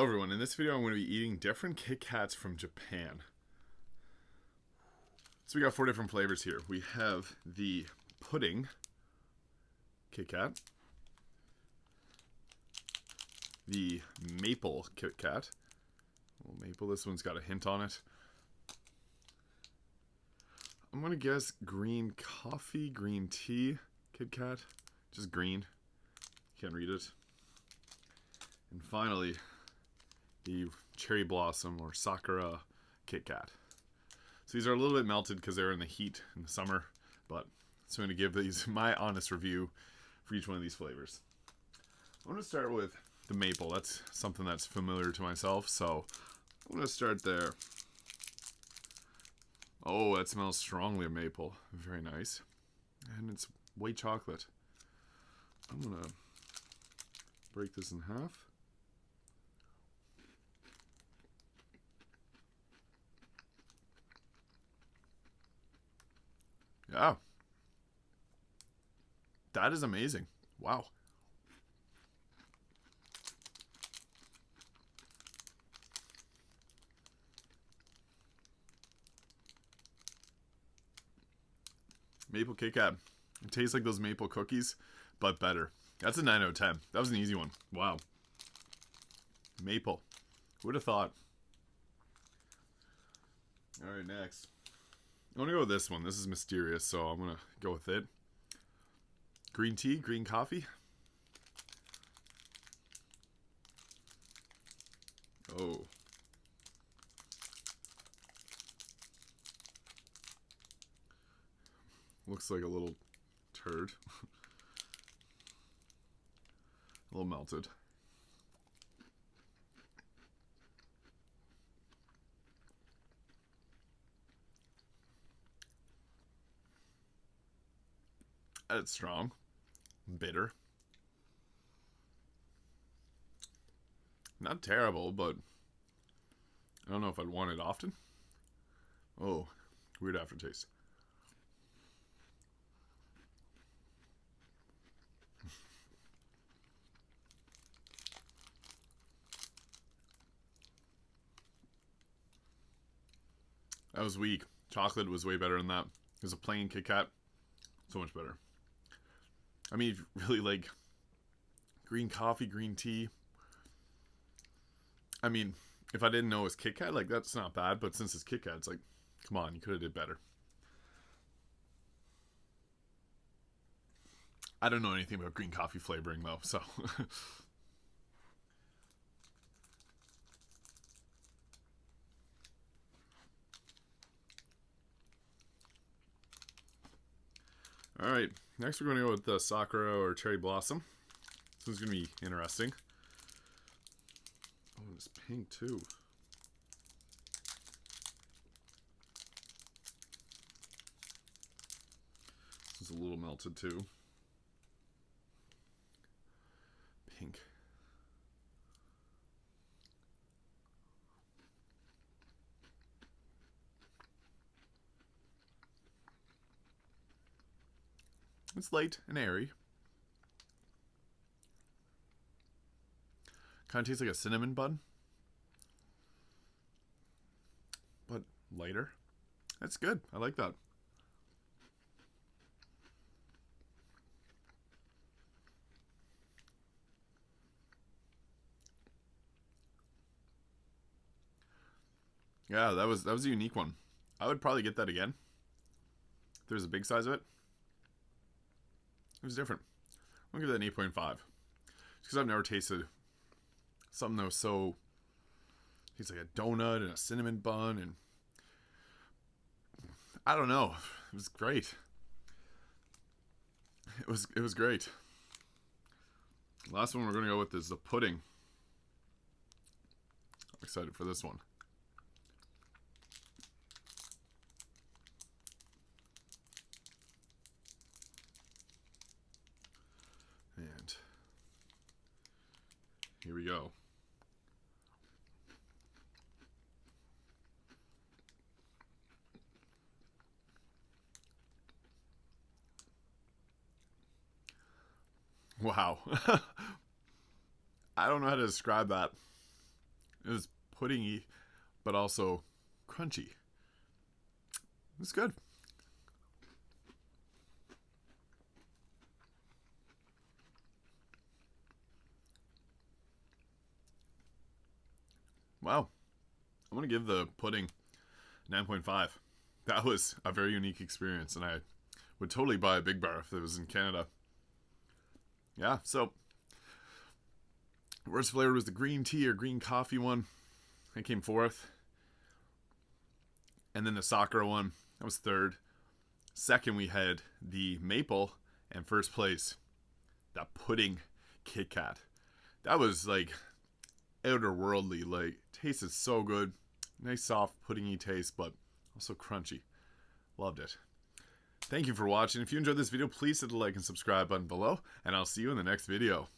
Hello everyone, in this video I'm going to be eating different Kit Kats from Japan. So we got 4 different flavors here. We have the pudding Kit Kat, the maple Kit Kat. Well, maple, this one's got a hint on it. I'm going to guess green coffee, green tea Kit Kat. Just green. Can't read it. And finally, the cherry blossom or Sakura Kit Kat. So these are a little bit melted because they're in the heat in the summer, but so I'm going to give these my honest review for each one of these flavors. I'm going to start with the maple. That's something that's familiar to myself, so I'm going to start there. Oh, that smells strongly of maple. Very nice. And it's white chocolate. I'm going to break this in half. Yeah. That is amazing. Wow. Maple Kit Kat. It tastes like those maple cookies, but better. That's a 9 out of 10. That was an easy one. Wow. Maple. Who would have thought? Alright, next. I'm going to go with this one. This is mysterious, so I'm going to go with it. Green tea, green coffee. Oh. Looks like a little turd. A little melted. It's strong. Bitter. Not terrible, but I don't know if I'd want it often. Oh, weird aftertaste. That was weak. Chocolate was way better than that. It was a plain Kit Kat. So much better. I mean, if you really like green coffee, green tea. I mean, if I didn't know it was Kit Kat, like, that's not bad. But since it's Kit Kat, it's like, come on, you could have did better. I don't know anything about green coffee flavoring, though, so... Alright, next we're going to go with the Sakura or Cherry Blossom. This one's going to be interesting. Oh, it's pink too. This is a little melted too. Pink. It's light and airy. Kind of tastes like a cinnamon bun, but lighter. That's good. I like that. Yeah, that was a unique one. I would probably get that again. If there's a big size of it. It was different. I'll give that an 8.5. Just because I've never tasted something that was so... Tastes like a donut and a cinnamon bun and... I don't know. It was great. It was great. Last one we're going to go with is the pudding. I'm excited for this one. And here we go. Wow. I don't know how to describe that. It was puddingy, but also crunchy. It was good. Wow. I'm going to give the pudding 9.5. That was a very unique experience, and I would totally buy a big bar if it was in Canada. Yeah, so worst flavor was the green tea or green coffee one. That came fourth. And then the Sakura one, that was third. Second, we had the maple, and first place, that pudding KitKat. That was like outerworldly. Like, tasted so good. Nice soft puddingy taste, but also crunchy. Loved it. Thank you for watching. If you enjoyed this video, please hit the like and subscribe button below, and I'll see you in the next video.